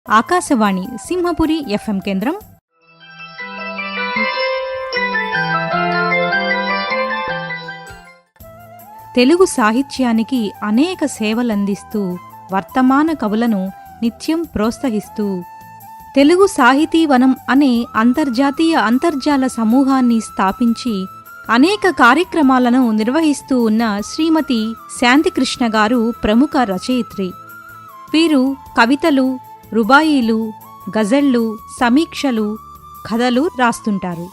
Akashvani Simhapuri FM కేంద్రం. తెలుగు సాహిత్యానికి అనేక సేవలందిస్తూ వర్తమాన కవులను నిత్యం ప్రోత్సహిస్తూ తెలుగు సాహితీవనం అనే అంతర్జాతీయ అంతర్జాల సమూహాన్ని స్థాపించి అనేక కార్యక్రమాలను నిర్వహిస్తూ ఉన్న శ్రీమతి శాంతికృష్ణ గారు ప్రముఖ రచయిత్రి. వీరు కవితలు, రుబాయీలు, గజళ్లు, సమీక్షలు, కథలు రాస్తుంటారు.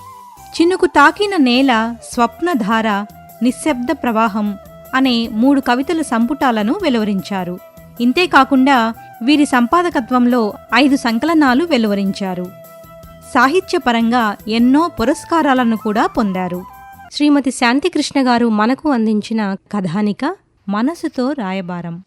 చినుకు తాకిన నేల, స్వప్నధార, నిశ్శబ్ద ప్రవాహం అనే 3 కవితల సంపుటాలను వెలువరించారు. ఇంతేకాకుండా వీరి సంపాదకత్వంలో 5 సంకలనాలు వెలువరించారు. సాహిత్యపరంగా ఎన్నో పురస్కారాలను కూడా పొందారు. శ్రీమతి శాంతికృష్ణ గారు మనకు అందించిన కథానిక మనసుతో రాయబారం.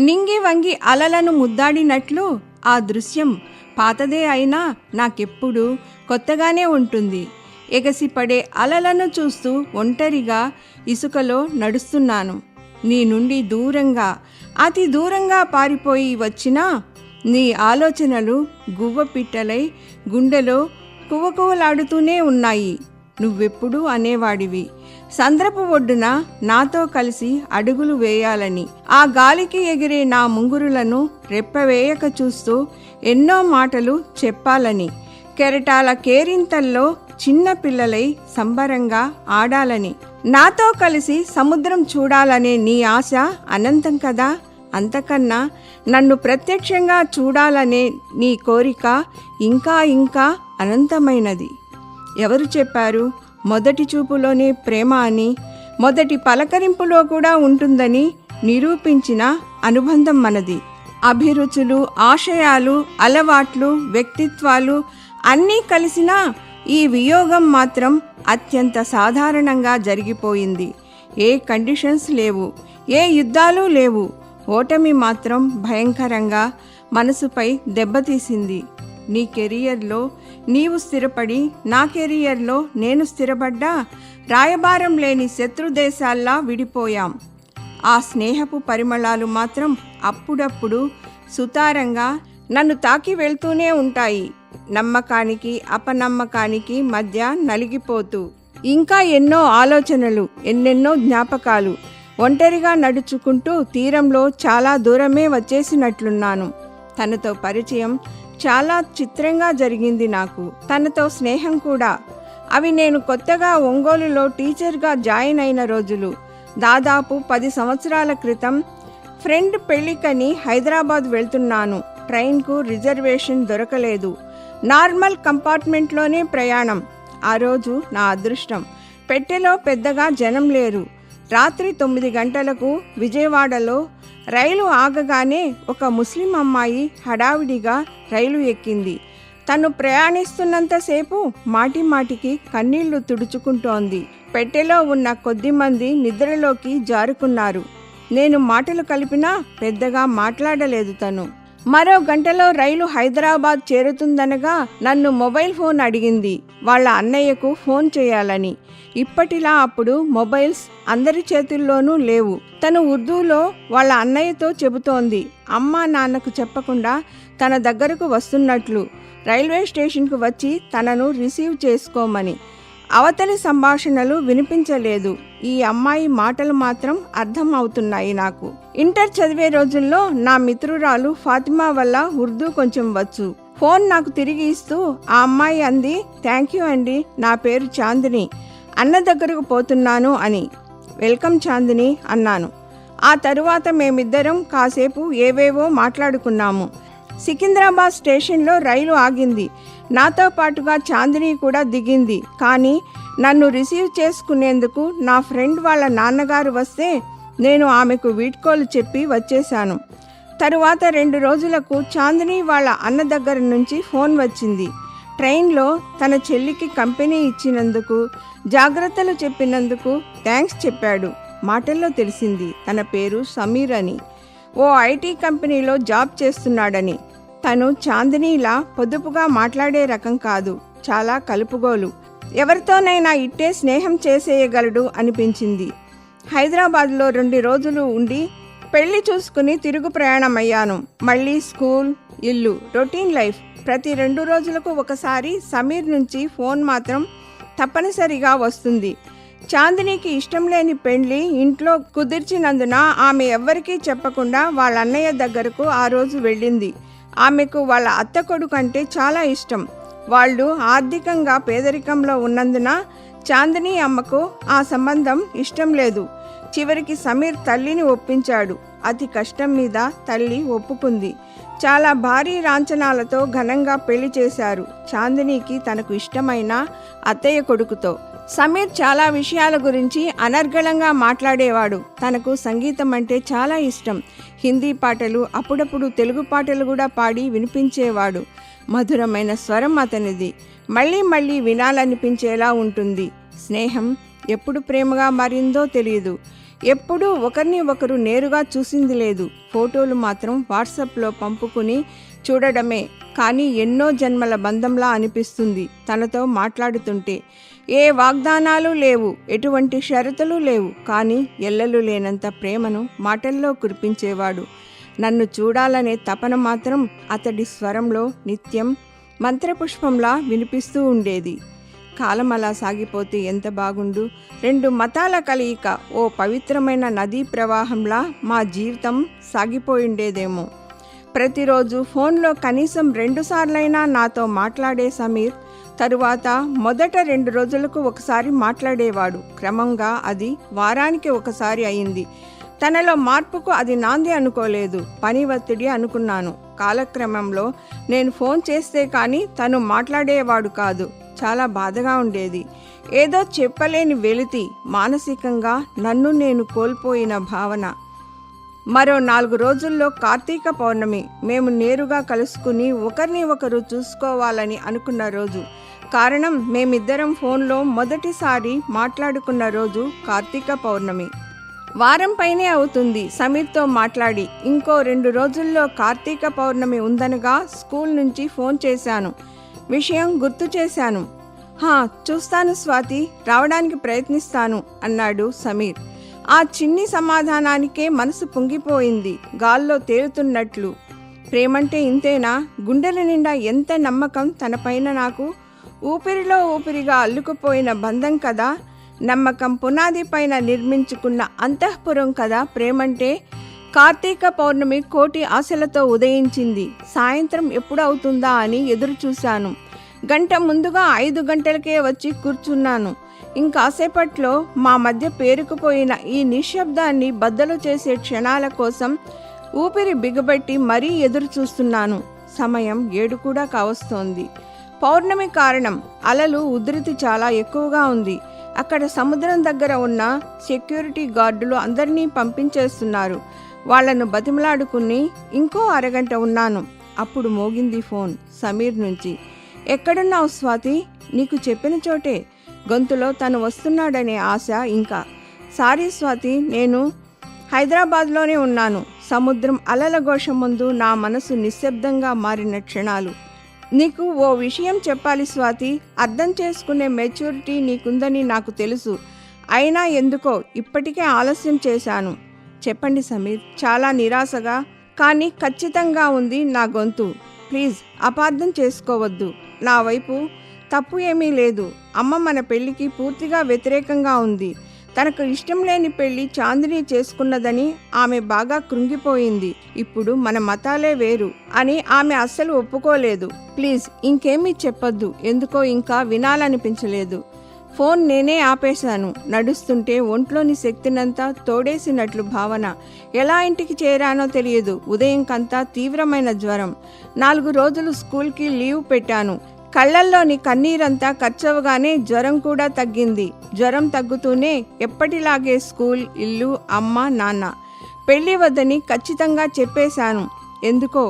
నింగి వంగి అలలను ముద్దాడినట్లు ఆ దృశ్యం పాతదే అయినా నాకెప్పుడు కొత్తగానే ఉంటుంది. ఎగసిపడే అలలను చూస్తూ ఒంటరిగా ఇసుకలో నడుస్తున్నాను. నీ నుండి దూరంగా, అతి దూరంగా పారిపోయి వచ్చినా నీ ఆలోచనలు గువ్వపిట్టలై గుండెలో కువకువలాడుతూనే ఉన్నాయి. నువ్వెప్పుడూ అనేవాడివి, సంద్రపు ఒడ్డున నాతో కలిసి అడుగులు వేయాలని. ఆ గాలికి ఎగిరే నా ముంగురులను రెప్పవేయక చూస్తూ ఎన్నో మాటలు చెప్పాలని. కెరటాల కేరింతల్లో చిన్న పిల్లలై సంబరంగా ఆడాలని. నాతో కలిసి సముద్రం చూడాలనే నీ ఆశ అనంతం కదా. అంతకన్నా నన్ను ప్రత్యక్షంగా చూడాలనే నీ కోరిక ఇంకా ఇంకా అనంతమైనది. ఎవరు చెప్పారు మొదటి చూపులోనే ప్రేమ అని? మొదటి పలకరింపులో కూడా ఉంటుందని నిరూపించిన అనుబంధం మనది. అభిరుచులు, ఆశయాలు, అలవాట్లు, వ్యక్తిత్వాలు అన్నీ కలిసినా ఈ వియోగం మాత్రం అత్యంత సాధారణంగా జరిగిపోయింది. ఏ కండిషన్స్ లేవు, ఏ యుద్ధాలు లేవు. ఓటమి మాత్రం భయంకరంగా మనసుపై దెబ్బతీసింది. నీ కెరియర్లో నీవు స్థిరపడి, నా కెరియర్లో నేను స్థిరపడ్డా రాయబారం లేని శత్రుదేశాల్లా విడిపోయాం. ఆ స్నేహపు పరిమళాలు మాత్రం అప్పుడప్పుడు సుతారంగా నన్ను తాకి వెళ్తూనే ఉంటాయి. నమ్మకానికి అపనమ్మకానికి మధ్య నలిగిపోతూ. ఇంకా ఎన్నో ఆలోచనలు, ఎన్నెన్నో జ్ఞాపకాలు. ఒంటరిగా నడుచుకుంటూ తీరంలో చాలా దూరమే వచ్చేసినట్లున్నాను. తనతో పరిచయం చాలా చిత్రంగా జరిగింది నాకు. తనతో స్నేహం కూడా. అవి నేను కొత్తగా ఒంగోలులో టీచర్గా జాయిన్ అయిన రోజులు. దాదాపు 10 సంవత్సరాల క్రితం. ఫ్రెండ్ పెళ్లికని హైదరాబాద్ వెళ్తున్నాను. ట్రైన్కు రిజర్వేషన్ దొరకలేదు. నార్మల్ కంపార్ట్మెంట్లోనే ప్రయాణం. ఆ రోజు నా అదృష్టం. పెట్టెలో పెద్దగా జనం లేరు. రాత్రి 9 గంటలకు విజయవాడలో రైలు ఆగగానే ఒక ముస్లిం అమ్మాయి హడావిడిగా రైలు ఎక్కింది. తను ప్రయాణిస్తున్నంతసేపు మాటిమాటికి కన్నీళ్లు తుడుచుకుంటోంది. పెట్టెలో ఉన్న కొద్దిమంది నిద్రలోకి జారుకున్నారు. నేను మాటలు కలిపినా పెద్దగా మాట్లాడలేదు తను. మరో గంటలో రైలు హైదరాబాద్ చేరుతుందనగా నన్ను మొబైల్ ఫోన్ అడిగింది. వాళ్ళ అన్నయ్యకు ఫోన్ చేయాలని. ఇప్పటిలా అప్పుడు మొబైల్స్ అందరి చేతుల్లోనూ లేవు. తను ఉర్దూలో వాళ్ళ అన్నయ్యతో చెబుతోంది. అమ్మా నాన్నకు చెప్పకుండా తన దగ్గరకు వస్తున్నట్లు, రైల్వే స్టేషన్కు వచ్చి తనను రిసీవ్ చేసుకోమని. అవతలి సంభాషణలు వినిపించలేదు. ఈ అమ్మాయి మాటలు మాత్రం అర్థం అవుతున్నాయి నాకు. ఇంటర్ చదివే రోజుల్లో నా మిత్రురాలు ఫాతిమా వల్ల ఉర్దూ కొంచెం వచ్చు. ఫోన్ నాకు తిరిగి ఇస్తూ ఆ అమ్మాయి అంది, థ్యాంక్ యూ అండి, నా పేరు చాందిని, అన్న దగ్గరకు పోతున్నాను అని. వెల్కమ్ చాందిని అన్నాను. ఆ తరువాత మేమిద్దరం కాసేపు ఏవేవో మాట్లాడుకున్నాము. సికింద్రాబాద్ స్టేషన్లో రైలు ఆగింది. నాతో పాటుగా చాందిని కూడా దిగింది. కానీ నన్ను రిసీవ్ చేసుకునేందుకు నా ఫ్రెండ్ వాళ్ళ నాన్నగారు వస్తే నేను ఆమెకు వీడ్కోలు చెప్పి వచ్చేశాను. తరువాత 2 రోజులకు చాందిని వాళ్ళ అన్న దగ్గర నుంచి ఫోన్ వచ్చింది. ట్రైన్లో తన చెల్లికి కంపెనీ ఇచ్చినందుకు, జాగ్రత్తలు చెప్పినందుకు థ్యాంక్స్ చెప్పాడు. మాటల్లో తెలిసింది తన పేరు సమీర్ అని. ఓ ఐటీ కంపెనీలో జాబ్ చేస్తున్నాడని. తను చాందినీలా పొదుపుగా మాట్లాడే రకం కాదు, చాలా కలుపుగోలు. ఎవరితోనైనా ఇట్టే స్నేహం చేసేయగలడు అనిపించింది. హైదరాబాద్లో 2 రోజులు ఉండి పెళ్లి చూసుకుని తిరుగు ప్రయాణమయ్యాను. మళ్ళీ స్కూల్, ఇల్లు, రొటీన్ లైఫ్. ప్రతి 2 రోజులకు ఒకసారి సమీర్ నుంచి ఫోన్ మాత్రం తప్పనిసరిగా వస్తుంది. చాందినికి ఇష్టం లేని పెళ్లి ఇంట్లో కుదిర్చినందున ఆమె ఎవ్వరికీ చెప్పకుండా వాళ్ళ అన్నయ్య దగ్గరకు ఆ రోజు వెళ్ళింది. ఆమెకు వాళ్ళ అత్త కొడుకు అంటే చాలా ఇష్టం. వాళ్ళు ఆర్థికంగా పేదరికంలో ఉన్నందున చాందిని అమ్మకు ఆ సంబంధం ఇష్టం లేదు. చివరికి సమీర్ తల్లిని ఒప్పించాడు. అతి కష్టం మీద తల్లి ఒప్పుకుంది. చాలా భారీ లాంఛనాలతో ఘనంగా పెళ్లి చేశారు చాందినికి తనకు ఇష్టమైన అత్తయ్య కొడుకుతో. సమీర్ చాలా విషయాల గురించి అనర్గళంగా మాట్లాడేవాడు. తనకు సంగీతం అంటే చాలా ఇష్టం. హిందీ పాటలు, అప్పుడప్పుడు తెలుగు పాటలు కూడా పాడి వినిపించేవాడు. మధురమైన స్వరం అతనిది. మళ్ళీ మళ్ళీ వినాలనిపించేలా ఉంటుంది. స్నేహం ఎప్పుడు ప్రేమగా మారిందో తెలియదు. ఎప్పుడూ ఒకరిని ఒకరు నేరుగా చూసింది లేదు. ఫోటోలు మాత్రం వాట్సాప్లో పంపుకుని చూడడమే. కానీ ఎన్నో జన్మల బంధంలా అనిపిస్తుంది తనతో మాట్లాడుతుంటే. ఏ వాగ్దానాలు లేవు, ఎటువంటి షరతులు లేవు. కానీ ఎల్లలు లేనంత ప్రేమను మాటల్లో కురిపించేవాడు. నన్ను చూడాలనే తపన మాత్రం అతడి స్వరంలో నిత్యం మంత్రపుష్పంలా వినిపిస్తూ ఉండేది. కాలం అలా సాగిపోతే ఎంత బాగుండు. 2 మతాల కలయిక ఓ పవిత్రమైన నదీ ప్రవాహంలా మా జీవితం సాగిపోయిండేదేమో. ప్రతిరోజు ఫోన్లో కనీసం 2 సార్లైనా నాతో మాట్లాడే సమీర్ తరువాత మొదట 2 రోజులకు ఒకసారి మాట్లాడేవాడు. క్రమంగా అది వారానికి ఒకసారి అయింది. తనలో మార్పుకు అది నాంది అనుకోలేదు, పని ఒత్తిడి అనుకున్నాను. కాలక్రమంలో నేను ఫోన్ చేస్తే కానీ తను మాట్లాడేవాడు కాదు. చాలా బాధగా ఉండేది. ఏదో చెప్పలేని వెలితి, మానసికంగా నన్ను నేను కోల్పోయిన భావన. మరో 4 రోజుల్లో కార్తీక పౌర్ణమి. మేము నేరుగా కలుసుకుని ఒకరిని ఒకరు చూసుకోవాలని అనుకున్న రోజు. కారణం, మేమిద్దరం ఫోన్లో మొదటిసారి మాట్లాడుకున్న రోజు కార్తీక పౌర్ణమి. వారం పైనే అవుతుంది సమీర్తో మాట్లాడి. ఇంకో 2 రోజుల్లో కార్తీక పౌర్ణమి ఉందనగా స్కూల్ నుంచి ఫోన్ చేశాను. విషయం గుర్తు చేశాను. చూస్తాను స్వాతి, రావడానికి ప్రయత్నిస్తాను అన్నాడు సమీర్. ఆ చిన్ని సమాధానానికే మనసు పొంగిపోయింది, గాల్లో తేలుతున్నట్లు. ప్రేమంటే ఇంతేనా? గుండెల నిండా ఎంత నమ్మకం తనపైన నాకు. ఊపిరిలో ఊపిరిగా అల్లుకుపోయిన బంధం కదా. నమ్మకం పునాది పైన నిర్మించుకున్న అంతఃపురం కదా ప్రేమంటే. కార్తీక పౌర్ణమి కోటి ఆశలతో ఉదయించింది. సాయంత్రం ఎప్పుడు అవుతుందా అని ఎదురు చూశాను. గంట ముందుగా 5 గంటలకే వచ్చి కూర్చున్నాను. ఇంకాసేపట్లో మా మధ్య పేరుకుపోయిన ఈ నిశ్శబ్దాన్ని బద్దలు చేసే క్షణాల కోసం ఊపిరి బిగబెట్టి మరీ ఎదురు చూస్తున్నాను. సమయం 7 కూడా కావస్తోంది. పౌర్ణమి కారణం అలలు ఉధృతి చాలా ఎక్కువగా ఉంది. అక్కడ సముద్రం దగ్గర ఉన్న సెక్యూరిటీ గార్డులు అందరినీ పంపించేస్తున్నారు. వాళ్లను బతిమలాడుకుని ఇంకో అరగంట ఉన్నాను. అప్పుడు మోగింది ఫోన్ సమీర్ నుంచి. ఎక్కడున్నావు స్వాతి? నీకు చెప్పిన చోటే. గొంతులో తను వస్తున్నాడనే ఆశ ఇంకా. సారీ స్వాతి, నేను హైదరాబాద్లోనే ఉన్నాను. సముద్రం అలల ఘోష ముందు నా మనసు నిశ్శబ్దంగా మారిన క్షణాలు. నీకు ఓ విషయం చెప్పాలి స్వాతి. అర్థం చేసుకునే మెచ్యూరిటీ నీకుందని నాకు తెలుసు. అయినా ఎందుకో ఇప్పటికే ఆలస్యం చేశాను. చెప్పండి సమీర్. చాలా నిరాశగా కానీ ఖచ్చితంగా ఉంది నా గొంతు. ప్లీజ్ అపార్థం చేసుకోవద్దు. నా వైపు తప్పు ఏమీ లేదు. అమ్మ మన పెళ్లికి పూర్తిగా వ్యతిరేకంగా ఉంది. తనకు ఇష్టం లేని పెళ్లి చాందిని చేసుకున్నదని ఆమె బాగా కృంగిపోయింది. ఇప్పుడు మన మతాలే వేరు అని ఆమె అస్సలు ఒప్పుకోలేదు. ప్లీజ్ ఇంకేమీ చెప్పొద్దు. ఎందుకో ఇంకా వినాలనిపించలేదు. ఫోన్ నేనే ఆపేశాను. నడుస్తుంటే ఒంట్లోని శక్తినంతా తోడేసినట్లు భావన. ఎలా ఇంటికి చేరానో తెలియదు. ఉదయంకంతా తీవ్రమైన జ్వరం. 4 రోజులు స్కూల్కి లీవ్ పెట్టాను. కళ్ళల్లోని కన్నీరంతా ఖర్చవగానే జ్వరం కూడా తగ్గింది. జ్వరం తగ్గుతూనే ఎప్పటిలాగే స్కూల్, ఇల్లు, అమ్మ, నాన్న. పెళ్లి వద్దని ఖచ్చితంగా చెప్పేశాను. ఎందుకో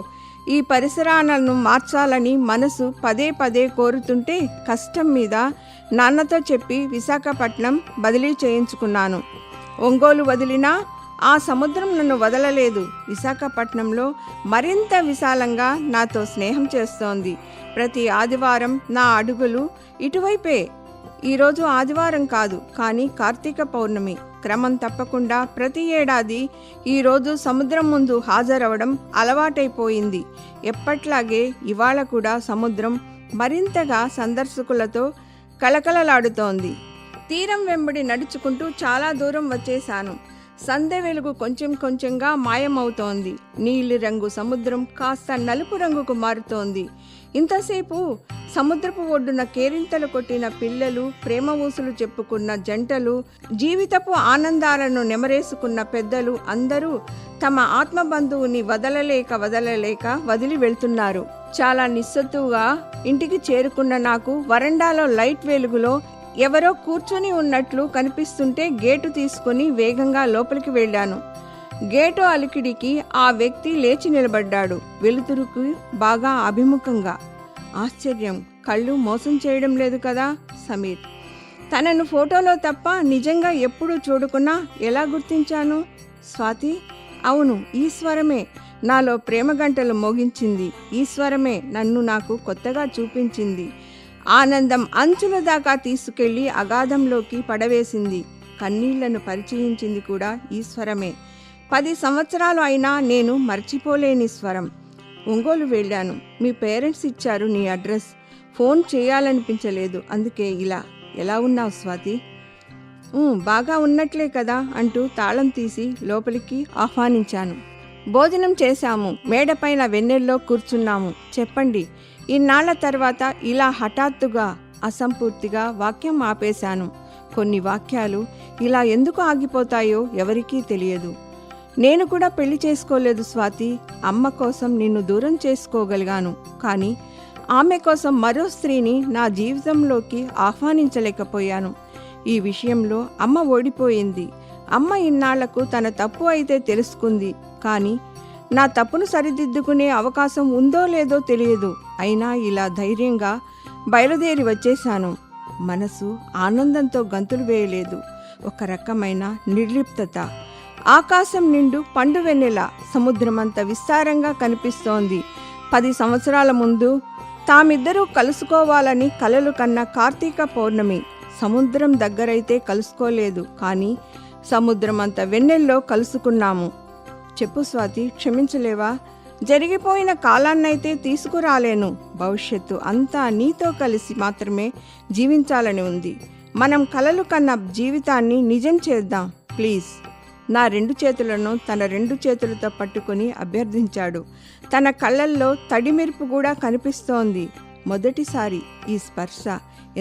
ఈ పరిసరాలను మార్చాలని మనసు పదే పదే కోరుతుంటే కష్టం మీద నాన్నతో చెప్పి విశాఖపట్నం బదిలీ చేయించుకున్నాను. ఒంగోలు వదిలినా ఆ సముద్రం నన్ను వదలలేదు. విశాఖపట్నంలో మరింత విశాలంగా నాతో స్నేహం చేస్తోంది. ప్రతి ఆదివారం నా అడుగులు ఇటువైపే. ఈరోజు ఆదివారం కాదు, కానీ కార్తీక పౌర్ణమి. క్రమం తప్పకుండా ప్రతి ఏడాది ఈరోజు సముద్రం ముందు హాజరవడం అలవాటైపోయింది. ఎప్పట్లాగే ఇవాళ కూడా సముద్రం మరింతగా సందర్శకులతో కలకలలాడుతోంది. తీరం వెంబడి నడుచుకుంటూ చాలా దూరం వచ్చేశాను. సంధ్య వెలుగు కొంచెం కొంచెంగా మాయమవుతోంది. నీలి రంగు సముద్రం కాస్త నలుపు రంగుకు మారుతోంది. ఇంతసేపు సముద్రపు ఒడ్డున కేరింతలు కొట్టిన పిల్లలు, ప్రేమ ఊసులు చెప్పుకున్న జంటలు, జీవితపు ఆనందాలను నెమరేసుకున్న పెద్దలు అందరూ తమ ఆత్మబంధువుని వదలలేక వదిలి వెళ్తున్నారు. చాలా నిస్సత్తుగా ఇంటికి చేరుకున్న నాకు వరండాలో లైట్ వెలుగులో ఎవరో కూర్చొని ఉన్నట్లు కనిపిస్తుంటే గేటు తీసుకుని వేగంగా లోపలికి వెళ్ళాను. గేటు అలికిడికి ఆ వ్యక్తి లేచి నిలబడ్డాడు, వెలుతురుకు బాగా అభిముఖంగా. ఆశ్చర్యం, కళ్ళు మోసం చేయడం లేదు కదా సమీర్. తనను ఫోటోలో తప్ప నిజంగా ఎప్పుడూ చూడకున్నా ఎలా గుర్తించాను? స్వాతి, అవును, ఈ స్వరమే నాలో ప్రేమ గంటలు మోగించింది. ఈ స్వరమే నన్ను నాకు కొత్తగా చూపించింది. ఆనందం అంచుల దాకా తీసుకెళ్లి అగాధంలోకి పడవేసింది. కన్నీళ్లను పరిచయించింది కూడా ఈ స్వరమే. 10 సంవత్సరాలు అయినా నేను మర్చిపోలేని స్వరం. ఒంగోలు వెళ్ళాను. మీ పేరెంట్స్ ఇచ్చారు నీ అడ్రస్. ఫోన్ చేయాలనిపించలేదు, అందుకే ఇలా. ఎలా ఉన్నావు స్వాతి? బాగా ఉన్నట్లే కదా అంటూ తాళం తీసి లోపలికి ఆహ్వానించాను. భోజనం చేశాము. మేడపైన వెన్నెల్లో కూర్చున్నాము. చెప్పండి, ఇన్నాళ్ల తర్వాత ఇలా హఠాత్తుగా అసంపూర్తిగా వాక్యం ఆపేశాను. కొన్ని వాక్యాలు ఇలా ఎందుకు ఆగిపోతాయో ఎవరికీ తెలియదు. నేను కూడా పెళ్లి చేసుకోలేదు స్వాతి. అమ్మ కోసం నిన్ను దూరం చేసుకోగలిగాను, కానీ ఆమె కోసం మరో స్త్రీని నా జీవితంలోకి ఆహ్వానించలేకపోయాను. ఈ విషయంలో అమ్మ ఓడిపోయింది. అమ్మ ఇన్నాళ్లకు తన తప్పు అయితే తెలుసుకుంది, కానీ నా తప్పును సరిదిద్దుకునే అవకాశం ఉందో లేదో తెలియదు. అయినా ఇలా ధైర్యంగా బయలుదేరి వచ్చేశాను. మనసు ఆనందంతో గంతులు వేయలేదు. ఒక రకమైన నిర్లిప్తత. ఆకాశం నిండు పండు వెన్నెల సముద్రమంత విస్తారంగా కనిపిస్తోంది. 10 సంవత్సరాల ముందు తామిద్దరూ కలుసుకోవాలని కలలు కన్న కార్తీక పౌర్ణమి. సముద్రం దగ్గరైతే కలుసుకోలేదు, కానీ సముద్రమంత వెన్నెల్లో కలుసుకున్నాము. చెప్పు స్వాతి, క్షమించలేవా? జరిగిపోయిన కాలాన్నైతే తీసుకురాలేను. భవిష్యత్తు అంతా నీతో కలిసి మాత్రమే జీవించాలని ఉంది. మనం కలలు కన్న జీవితాన్ని నిజం చేద్దాం ప్లీజ్. నా 2 చేతులను తన 2 చేతులతో పట్టుకుని అభ్యర్థించాడు. తన కళ్ళల్లో తడిమెరుపు కూడా కనిపిస్తోంది. మొదటిసారి ఈ స్పర్శ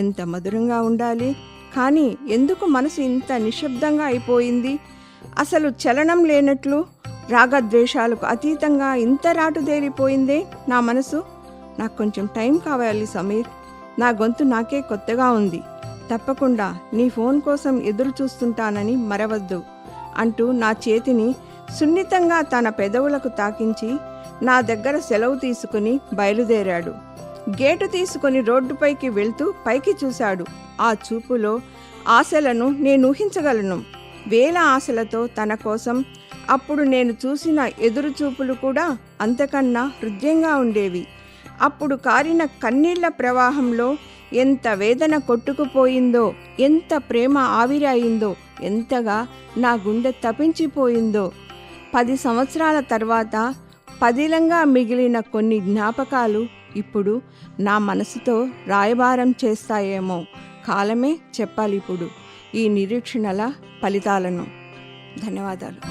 ఎంత మధురంగా ఉండాలి, కానీ ఎందుకు మనసు ఇంత నిశ్శబ్దంగా అయిపోయింది? అసలు చలనం లేనట్లు, రాగద్వేషాలకు అతీతంగా ఇంత రాటుదేరిపోయిందే నా మనసు. నాకు కొంచెం టైం కావాలి సమీర్. నా గొంతు నాకే కొత్తగా ఉంది. తప్పకుండా నీ ఫోన్ కోసం ఎదురు చూస్తుంటానని మరవద్దు అంటూ నా చేతిని సున్నితంగా తన పెదవులకు తాకించి నా దగ్గర సెలవు తీసుకుని బయలుదేరాడు. గేటు తీసుకుని రోడ్డుపైకి వెళ్తూ పైకి చూశాడు. ఆ చూపులో ఆశలను నేను ఊహించగలను. వేల ఆశలతో తన కోసం. అప్పుడు నేను చూసిన ఎదురు చూపులు కూడా అంతకన్నా హృదయంగా ఉండేవి. అప్పుడు కారిన కన్నీళ్ల ప్రవాహంలో ఎంత వేదన కొట్టుకుపోయిందో, ఎంత ప్రేమ ఆవిరి అయిందో, ఎంతగా నా గుండె తపించిపోయిందో. 10 సంవత్సరాల తర్వాత పదిలంగా మిగిలిన కొన్ని జ్ఞాపకాలు ఇప్పుడు నా మనసుతో రాయబారం చేస్తాయేమో. కాలమే చెప్పాలి ఇప్పుడు ఈ నిరీక్షణల ఫలితాలను. ధన్యవాదాలు.